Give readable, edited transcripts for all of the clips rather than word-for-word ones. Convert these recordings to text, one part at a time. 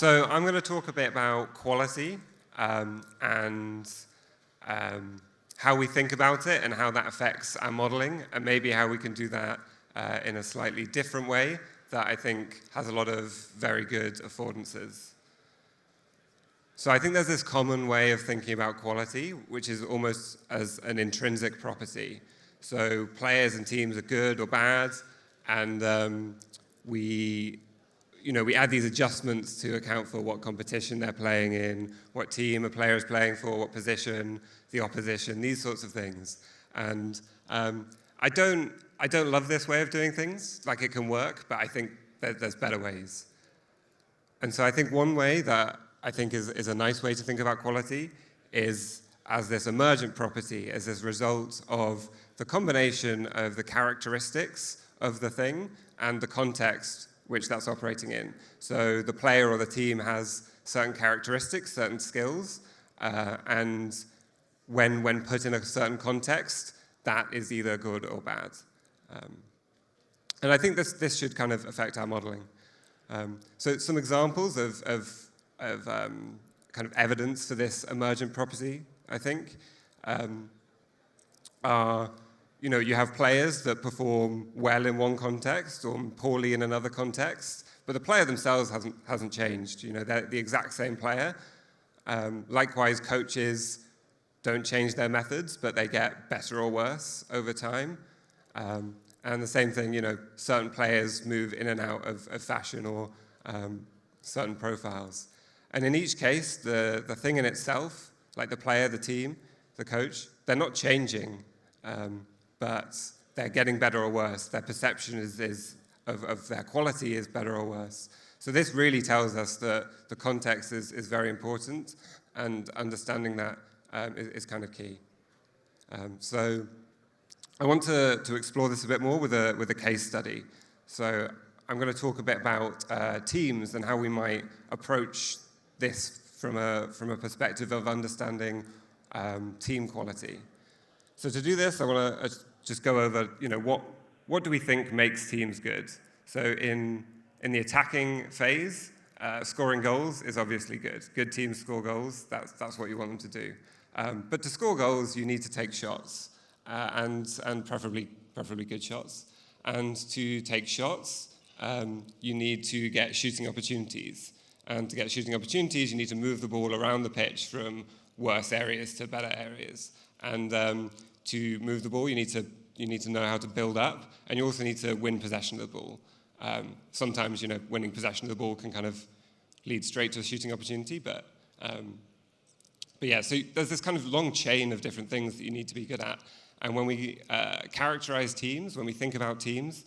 So I'm going to talk a bit about quality and how we think about it and how that affects our modeling, and maybe how we can do that in a slightly different way that I think has a lot of very good affordances. So I think there's this common way of thinking about quality, which is almost as an intrinsic property. So players and teams are good or bad, and we add these adjustments to account for what competition they're playing in, what team a player is playing for, what position, the opposition, these sorts of things. And I don't love this way of doing things. Like, it can work, but I think that there's better ways. And so I think one way that I think is a nice way to think about quality is as this emergent property, as this result of the combination of the characteristics of the thing and the context which that's operating in. So the player or the team has certain characteristics, certain skills, and when put in a certain context, that is either good or bad. And I think this should kind of affect our modeling. So some examples of kind of evidence for this emergent property, I think, are, you have players that perform well in one context or poorly in another context, but the player themselves hasn't changed. They're the exact same player. Likewise, coaches don't change their methods, but they get better or worse over time. And the same thing, certain players move in and out of fashion or certain profiles. And in each case, the thing in itself, like the player, the team, the coach, they're not changing, but they're getting better or worse. Their perception of their quality is better or worse. So this really tells us that the context is very important, and understanding that is kind of key. So I want to explore this a bit more with a case study. So I'm going to talk a bit about teams and how we might approach this from a perspective of understanding team quality. So to do this, I want to just go over, what do we think makes teams good? So in the attacking phase, scoring goals is obviously good. Good teams score goals. That's what you want them to do. But to score goals, you need to take shots, and preferably good shots. And to take shots, you need to get shooting opportunities. And to get shooting opportunities, you need to move the ball around the pitch from worse areas to better areas. And to move the ball, you need to know how to build up, and you also need to win possession of the ball. Sometimes, winning possession of the ball can kind of lead straight to a shooting opportunity, but yeah, so there's this kind of long chain of different things that you need to be good at. And when we characterize teams, when we think about teams,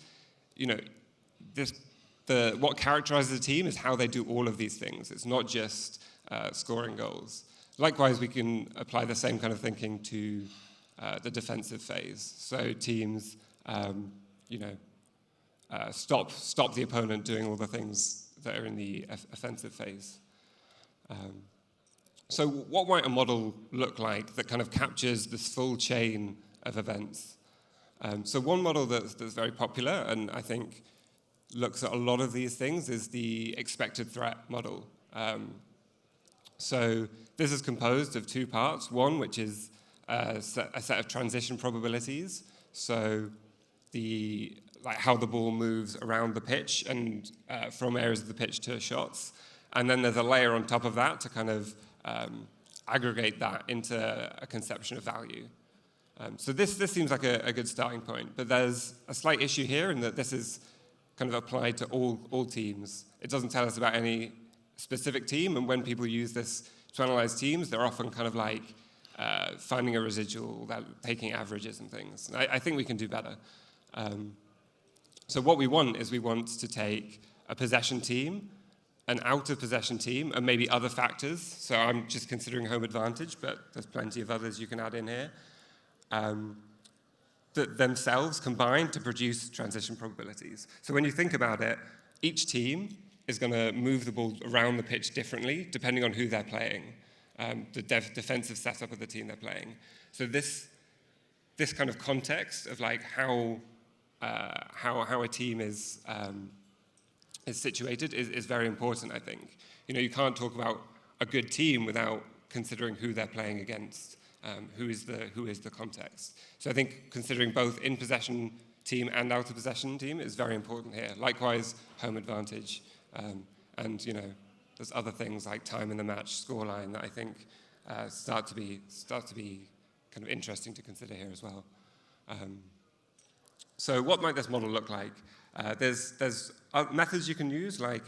what characterizes a team is how they do all of these things. It's not just scoring goals. Likewise, we can apply the same kind of thinking to the defensive phase. So teams, stop the opponent doing all the things that are in the offensive phase. So what might a model look like that kind of captures this full chain of events? So one model that's very popular, and I think looks at a lot of these things, is the expected threat model. So this is composed of two parts. One, which is a set of transition probabilities. So how the ball moves around the pitch and from areas of the pitch to shots. And then there's a layer on top of that to kind of aggregate that into a conception of value. So this seems like a good starting point, but there's a slight issue here in that this is kind of applied to all teams. It doesn't tell us about any specific team, and when people use this to analyze teams, they're often kind of like finding a residual, taking averages and things. And I think we can do better. So what we want to take a possession team, an out-of-possession team, and maybe other factors. So I'm just considering home advantage, but there's plenty of others you can add in here. That themselves combine to produce transition probabilities. So when you think about it, each team is going to move the ball around the pitch differently depending on who they're playing, the defensive setup of the team they're playing. So this kind of context of like how a team is situated is very important, I think. You can't talk about a good team without considering who they're playing against, who is the context. So I think considering both in possession team and out of possession team is very important here. Likewise, home advantage, and there's other things like time in the match, scoreline that I think start to be kind of interesting to consider here as well. So what might this model look like? There's methods you can use, like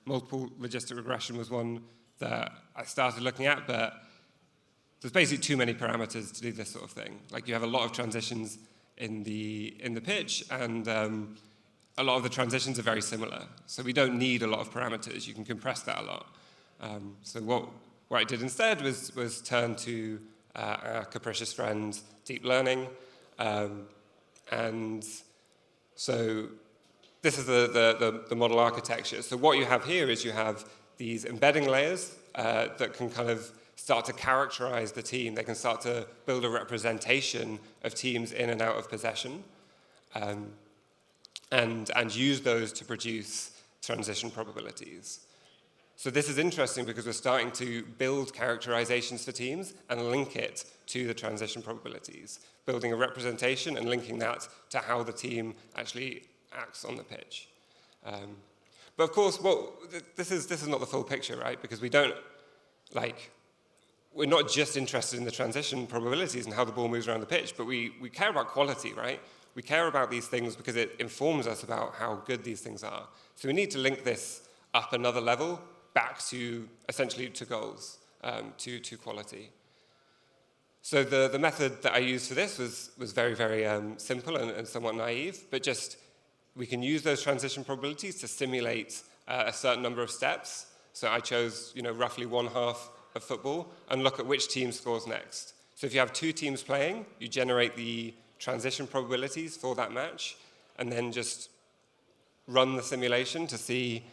multiple logistic regression was one that I started looking at, but there's basically too many parameters to do this sort of thing. Like you have a lot of transitions in the pitch, and a lot of the transitions are very similar. So we don't need a lot of parameters. You can compress that a lot. So what I did instead was turn to our capricious friend, deep learning. And so this is the model architecture. So what you have here is you have these embedding layers that can kind of start to characterize the team. They can start to build a representation of teams in and out of possession, and use those to produce transition probabilities. So this is interesting because we're starting to build characterizations for teams and link it to the transition probabilities, building a representation and linking that to how the team actually acts on the pitch. But of course, this is not the full picture, right? Because we're not just interested in the transition probabilities and how the ball moves around the pitch, but we care about quality, right? We care about these things because it informs us about how good these things are. So we need to link this up another level back to, essentially, to goals, to quality. So the method that I used for this was very, very simple and somewhat naive, but just we can use those transition probabilities to simulate a certain number of steps. So I chose, roughly 1/2 of football and look at which team scores next. So if you have two teams playing, you generate the transition probabilities for that match, and then just run the simulation to see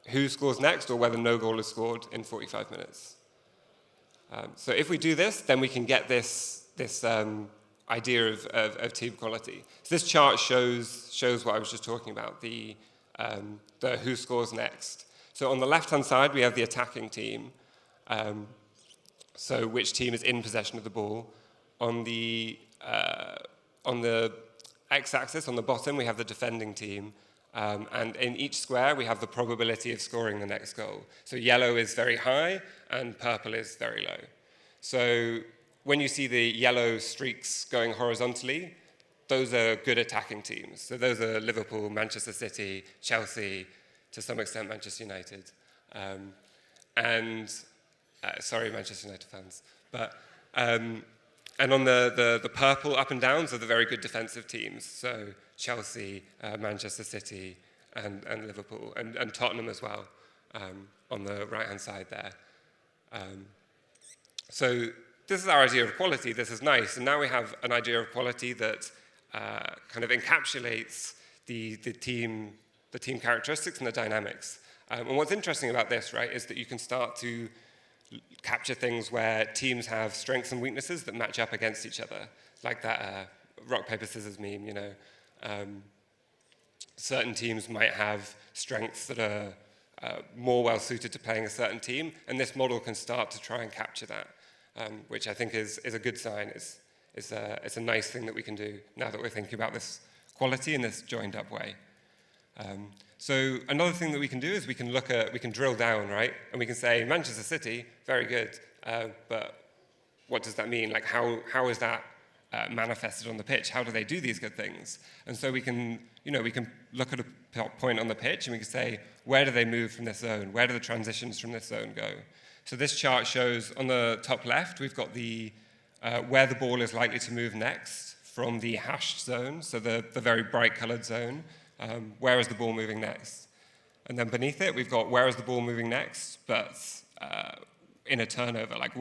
who scores next or whether no goal is scored in 45 minutes. So if we do this, then we can get this idea of team quality. So this chart shows what I was just talking about, the who scores next. So on the left-hand side, we have the attacking team, so which team is in possession of the ball. On the x-axis, on the bottom, we have the defending team. And in each square, we have the probability of scoring the next goal. So yellow is very high, and purple is very low. So when you see the yellow streaks going horizontally, those are good attacking teams. So those are Liverpool, Manchester City, Chelsea, to some extent Manchester United. Sorry, Manchester United fans. And on the purple up and downs are the very good defensive teams. So Chelsea, Manchester City, and Liverpool, and Tottenham as well, on the right-hand side there. So this is our idea of quality. This is nice. And now we have an idea of quality that kind of encapsulates the team characteristics and the dynamics. And what's interesting about this, right, is that you can start to capture things where teams have strengths and weaknesses that match up against each other, like that rock, paper, scissors meme, Certain teams might have strengths that are more well-suited to playing a certain team, and this model can start to try and capture that, which I think is a good sign. It's a nice thing that we can do now that we're thinking about this quality in this joined-up way. So another thing that we can do is we can drill down, right? And we can say, Manchester City, very good, but what does that mean? Like, how is that manifested on the pitch? How do they do these good things? And so we can look at a point on the pitch and we can say, where do they move from this zone? Where do the transitions from this zone go? So this chart shows on the top left, we've got where the ball is likely to move next from the hashed zone, so the very bright colored zone. Where is the ball moving next? And then beneath it, we've got where is the ball moving next, but in a turnover, like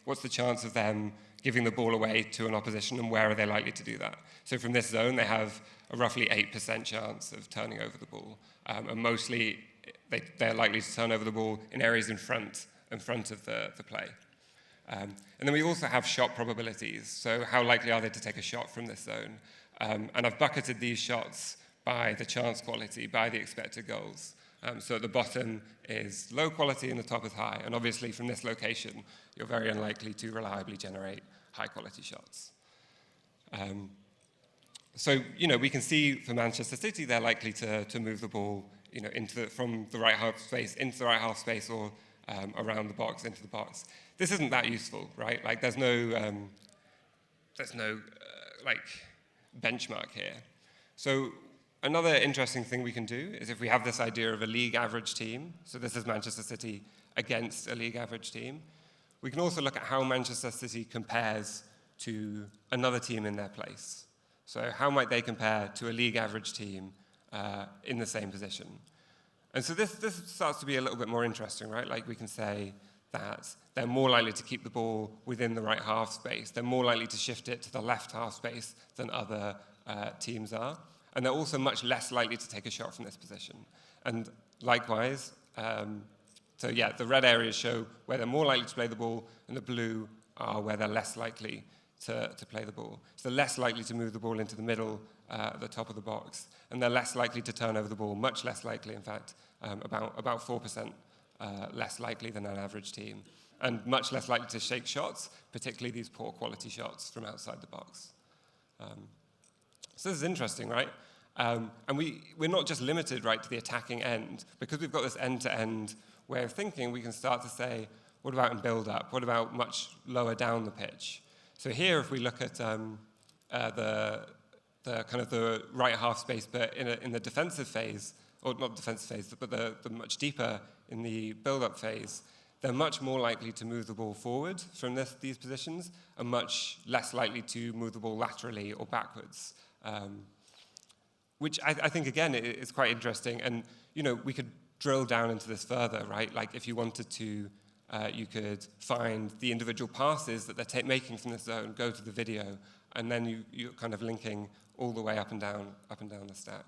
what's the chance of them giving the ball away to an opposition, and where are they likely to do that? So from this zone, they have a roughly 8% chance of turning over the ball, and mostly they're likely to turn over the ball in areas in front of the play. And then we also have shot probabilities, so how likely are they to take a shot from this zone? And I've bucketed these shots by the chance quality, by the expected goals. So at the bottom is low quality and the top is high. And obviously from this location, you're very unlikely to reliably generate high quality shots. So, we can see for Manchester City, they're likely to move the ball, from the right half space into the right half space or around the box into the box. This isn't that useful, right? Like there's no benchmark here. So another interesting thing we can do is if we have this idea of a league average team, so this is Manchester City against a league average team, we can also look at how Manchester City compares to another team in their place. So how might they compare to a league average team in the same position? And so this starts to be a little bit more interesting, right? Like we can say that they're more likely to keep the ball within the right half space. They're more likely to shift it to the left half space than other teams are. And they're also much less likely to take a shot from this position. And likewise, the red areas show where they're more likely to play the ball, and the blue are where they're less likely to play the ball. So they're less likely to move the ball into the middle, at the top of the box, and they're less likely to turn over the ball, much less likely, in fact, about 4% less likely than an average team, and much less likely to shake shots, particularly these poor quality shots from outside the box. So this is interesting, right? And we're not just limited, right, to the attacking end. Because we've got this end-to-end way of thinking, we can start to say, what about in build-up? What about much lower down the pitch? So here, if we look at the kind of the right half space, but in the defensive phase, or not defensive phase, but the much deeper in the build-up phase, they're much more likely to move the ball forward from these positions, and much less likely to move the ball laterally or backwards. Which I think, again, is quite interesting. And, we could drill down into this further, right? Like, if you wanted to, you could find the individual passes that they're making from this zone, go to the video, and then you're kind of linking all the way up and down the stack.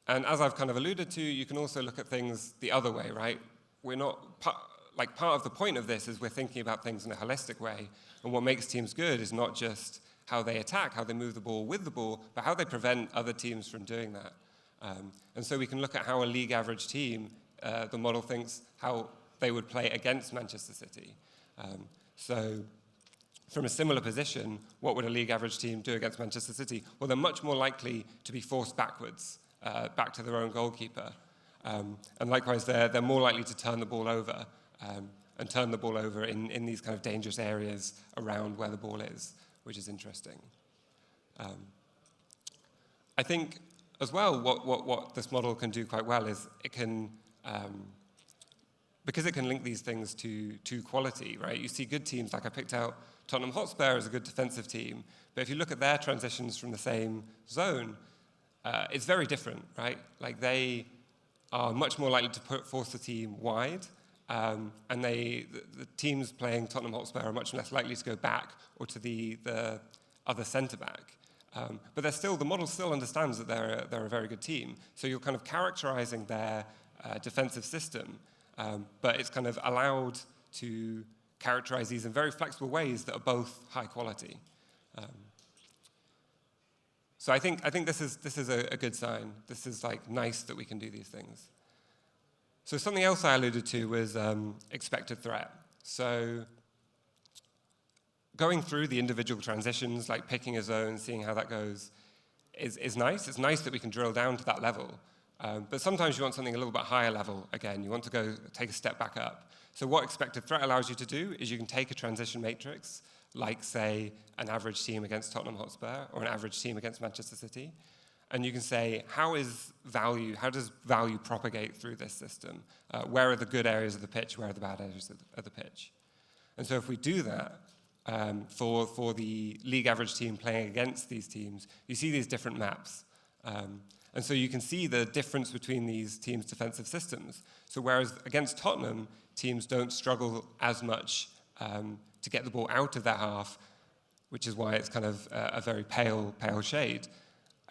And as I've kind of alluded to, you can also look at things the other way, right? We're not, part of the point of this is we're thinking about things in a holistic way. And what makes teams good is not just how they attack, how they move the ball with the ball, but how they prevent other teams from doing that. And so we can look at how a league average team, the model thinks how they would play against Manchester City. So from a similar position, what would a league average team do against Manchester City? Well, they're much more likely to be forced backwards, back to their own goalkeeper. And likewise, they're more likely to turn the ball over, and turn the ball over in these kind of dangerous areas around where the ball is, which is interesting. I think, as well, what this model can do quite well is it can, because it can link these things to quality, right? You see good teams, like I picked out Tottenham Hotspur as a good defensive team, but if you look at their transitions from the same zone, it's very different, right? Like they are much more likely to force the team wide, and the teams playing Tottenham Hotspur are much less likely to go back or to the other centre-back. But the model still understands that they're a very good team. So you're kind of characterizing their defensive system, but it's kind of allowed to characterize these in very flexible ways that are both high quality. So I think this is a good sign. This is like nice that we can do these things. So something else I alluded to was expected threat. So going through the individual transitions, like picking a zone, seeing how that goes, is nice. It's nice that we can drill down to that level. But sometimes you want something a little bit higher level again. You want to go take a step back up. So what expected threat allows you to do is you can take a transition matrix, like, say, an average team against Tottenham Hotspur or an average team against Manchester City, and you can say, how does value propagate through this system? Where are the good areas of the pitch? Where are the bad areas of the pitch? And so if we do that, for the league average team playing against these teams, you see these different maps. And so you can see the difference between these teams' defensive systems. So whereas against Tottenham, teams don't struggle as much to get the ball out of their half, which is why it's kind of a very pale shade.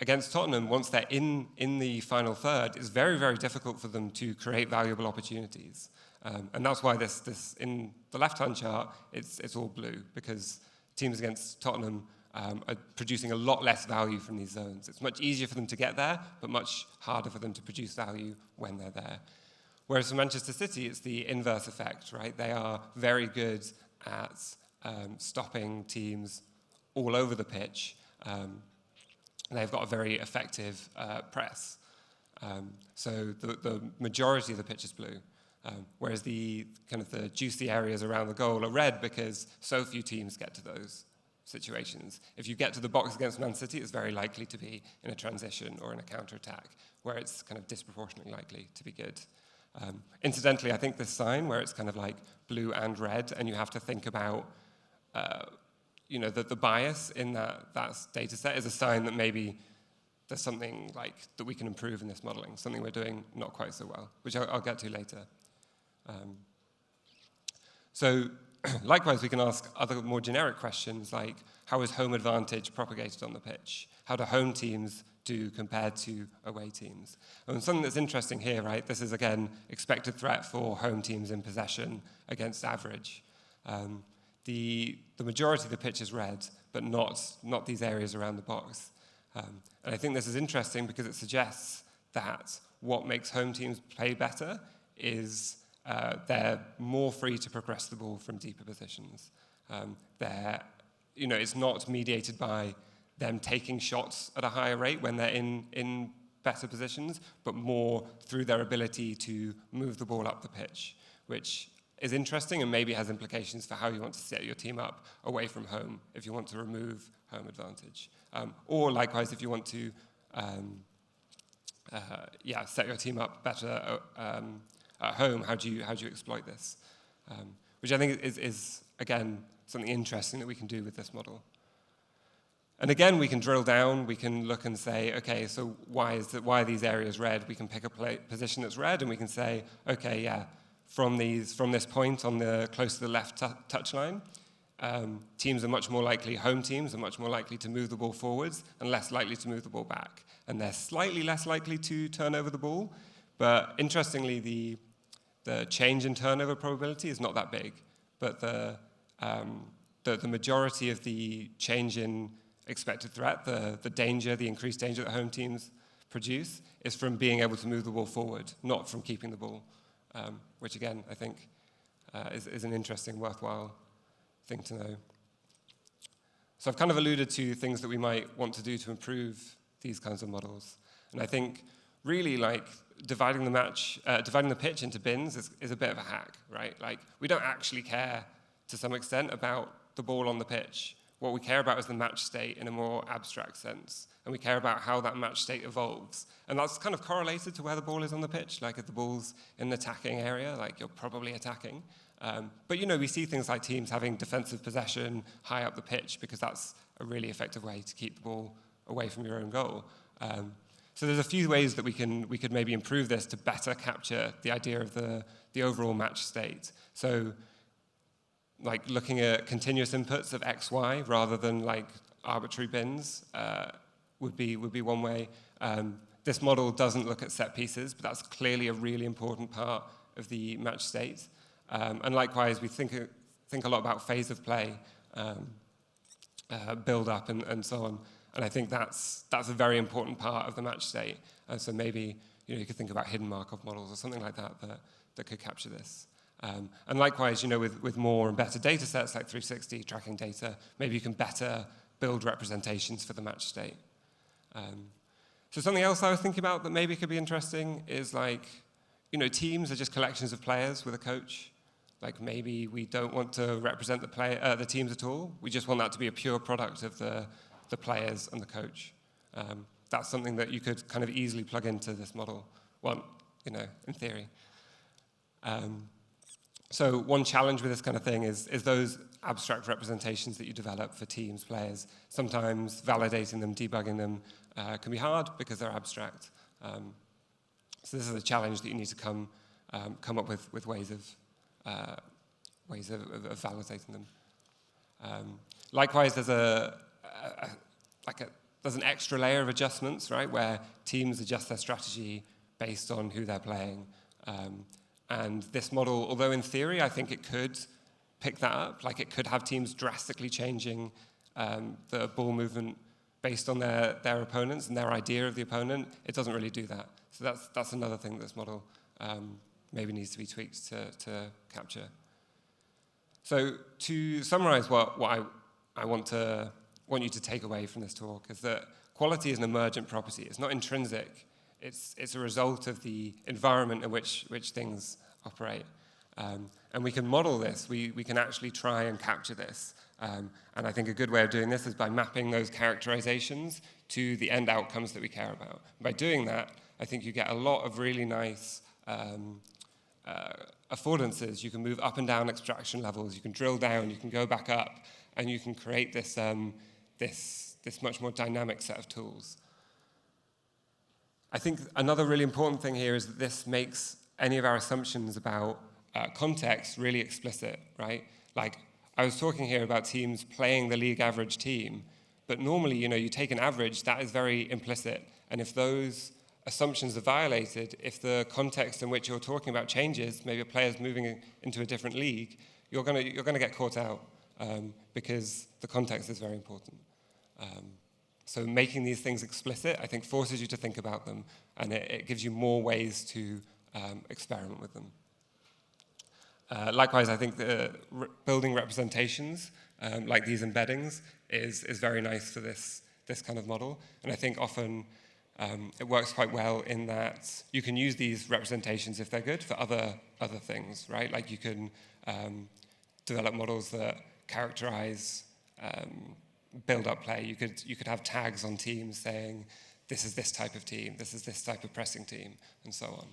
Against Tottenham, once they're in the final third, it's very, very difficult for them to create valuable opportunities. And that's why this in the left-hand chart, it's all blue, because teams against Tottenham are producing a lot less value from these zones. It's much easier for them to get there, but much harder for them to produce value when they're there. Whereas for Manchester City, it's the inverse effect, right? They are very good at stopping teams all over the pitch. They've got a very effective press. So the majority of the pitch is blue, whereas the juicy areas around the goal are red because so few teams get to those situations. If you get to the box against Man City, it's very likely to be in a transition or in a counter-attack, where it's kind of disproportionately likely to be good. Incidentally, I think this sign, where it's kind of like blue and red, and you have to think about the bias in that data set is a sign that maybe there's something like that we can improve in this modeling, something we're doing not quite so well, which I'll get to later. So likewise, we can ask other more generic questions like, how is home advantage propagated on the pitch? How do home teams do compared to away teams? And something that's interesting here, right, this is again expected threat for home teams in possession against average. The majority of the pitch is red, but not these areas around the box. And I think this is interesting because it suggests that what makes home teams play better is they're more free to progress the ball from deeper positions. It's not mediated by them taking shots at a higher rate when they're in better positions, but more through their ability to move the ball up the pitch, which is interesting and maybe has implications for how you want to set your team up away from home if you want to remove home advantage. Or likewise, if you want to set your team up better at home, how do you exploit this? Which I think is again, something interesting that we can do with this model. And again, we can drill down, we can look and say, okay, so why are these areas red? We can pick a position that's red and we can say, okay, yeah, from this point on the close to the left touchline, teams are much more likely, home teams are much more likely to move the ball forwards and less likely to move the ball back. And they're slightly less likely to turn over the ball. But interestingly, the change in turnover probability is not that big. But the majority of the change in expected threat, the increased danger that home teams produce, is from being able to move the ball forward, not from keeping the ball, which again, I think is an interesting, worthwhile thing to know. So I've kind of alluded to things that we might want to do to improve these kinds of models. And I think really like dividing the pitch into bins is a bit of a hack, right? Like we don't actually care to some extent about the ball on the pitch. What we care about is the match state in a more abstract sense. And we care about how that match state evolves. And that's kind of correlated to where the ball is on the pitch. Like if the ball's in the attacking area, like you're probably attacking. But we see things like teams having defensive possession high up the pitch because that's a really effective way to keep the ball away from your own goal. So there's a few ways that we could maybe improve this to better capture the idea of the overall match state. So like looking at continuous inputs of X, Y, rather than like arbitrary bins would be one way. This model doesn't look at set pieces, but that's clearly a really important part of the match state. And likewise, we think a lot about phase of play, build up, and so on. And I think that's a very important part of the match state. And so maybe you could think about hidden Markov models or something like that could capture this. And likewise, with more and better data sets like 360 tracking data, maybe you can better build representations for the match state. So something else I was thinking about that maybe could be interesting is like, teams are just collections of players with a coach. Like maybe we don't want to represent the teams at all. We just want that to be a pure product of the players and the coach. That's something that you could kind of easily plug into this model. Well, in theory. So one challenge with this kind of thing is those abstract representations that you develop for teams, players. Sometimes validating them, debugging them can be hard because they're abstract. So this is a challenge that you need to come up with ways of validating them. Likewise, there's there's an extra layer of adjustments, right, where teams adjust their strategy based on who they're playing. And this model, although in theory I think it could pick that up, like it could have teams drastically changing the ball movement based on their opponents and their idea of the opponent, it doesn't really do that. So that's another thing that this model maybe needs to be tweaked to capture. So to summarize what I want you to take away from this talk is that quality is an emergent property. It's not intrinsic. It's a result of the environment in which things operate. And we can model this. We can actually try and capture this. And I think a good way of doing this is by mapping those characterizations to the end outcomes that we care about. By doing that, I think you get a lot of really nice affordances. You can move up and down abstraction levels. You can drill down. You can go back up. And you can create this, this much more dynamic set of tools. I think another really important thing here is that this makes any of our assumptions about context really explicit, right? Like, I was talking here about teams playing the league average team, but normally, you take an average, that is very implicit. And if those assumptions are violated, if the context in which you're talking about changes, maybe a player's moving into a different league, you're gonna get caught out because the context is very important. So making these things explicit, I think, forces you to think about them, and it gives you more ways to experiment with them. Likewise, I think building representations, like these embeddings, is very nice for this kind of model. And I think often it works quite well in that you can use these representations, if they're good, for other things, right? Like you can develop models that characterize build-up play. You could have tags on teams saying, this is this type of team, this is this type of pressing team, and so on.